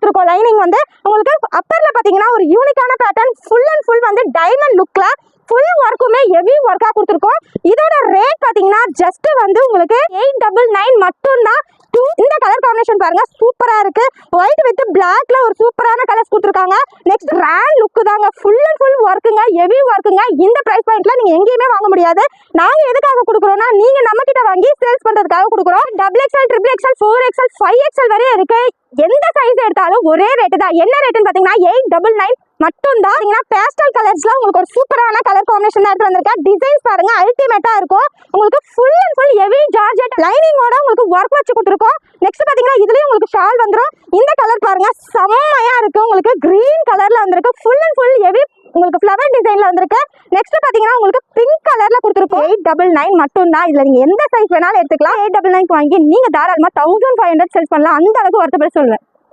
கொடுத்துருக்கோம். லைனிங் வந்து உங்களுக்கு அப்பர்ல பாத்தீங்கன்னா ஒரு யூனிக்கான பேட்டர்ன், ஃபுல் அண்ட் ஃபுல் வந்து டைமண்ட் லுக்ல ஃபுல் ஒர்க்குமே ஹெவி ஒர்க்கா கொடுத்துருக்கோம். இதோட ரேட் பாத்தீங்கன்னா ஜஸ்ட் வந்து உங்களுக்கு 899 மட்டும் தான். இந்த கலர் காம்பினேஷன் பாருங்க, சூப்பரா இருக்கு. ஒயிட் வித் பிளாக்ல ஒரு சூப்பரான கலர்ஸ் கொடுத்துருக்காங்க. நெக்ஸ்ட் கிராண்ட் லுக் தாங்க, ஃபுல் அண்ட் ஃபுல் ஒர்க்குங்க, ஹெவி ஒர்க்குங்க. இந்த பிரைஸ் பாயிண்ட்ல நீங்க எங்கேயுமே வாங்க முடியாது. நாங்க எதுக்காக கொடுக்குறோம்னா, நீங்க நம்ம கிட்ட வாங்கி சேல்ஸ் பண்றதுக்காக கொடுக்குறோம். XXL, XXXL, 4XL, 5XL வரையும் இருக்கு. எந்த சைஸ் எடுத்தாலும் ஒரே ரேட்டு தான். என்ன ரேட்டுன்னு பாத்தீங்கன்னா 899 மட்டும் தான். பேஸ்டல் கலர்ஸ்ல உங்களுக்கு ஒரு சூப்பரான கலர் காம்பினேஷன் தான் எடுத்து வந்திருக்கேன். டிசைன்ஸ் பாருங்க, அல்டிமேட்டா இருக்கும். உங்களுக்கு full and full heavy georgette லைனிங்கோட உங்களுக்கு ஒர்க் வச்சு கொடுத்துருக்கோம். நெக்ஸ்ட் பாத்தீங்கன்னா இதுலயும் உங்களுக்கு ஷால் வந்துடும். இந்த கலர் பாருங்க, செம்மையா இருக்கு. உங்களுக்கு கிரீன் கலர்ல வந்திருக்கு. ஃபுல் அண்ட் ஃபுல் ஹெவி உங்களுக்கு ஃப்ளவர் டிசைன்ல வந்திருக்கு. நெக்ஸ்ட் பாத்தீங்கன்னா உங்களுக்கு பிங்க் கலர்ல கொடுத்துருக்கோம். 899 மட்டும் தான். இதுல நீங்க எந்த சைஸ் வேணாலும் எடுத்துக்கலாம். 899 வாங்கி நீங்க தாராளமா 1500 சேல்ஸ் பண்ணலாம். அந்த அளவுக்கு வருத்தப்பட சொல்லுவேன்.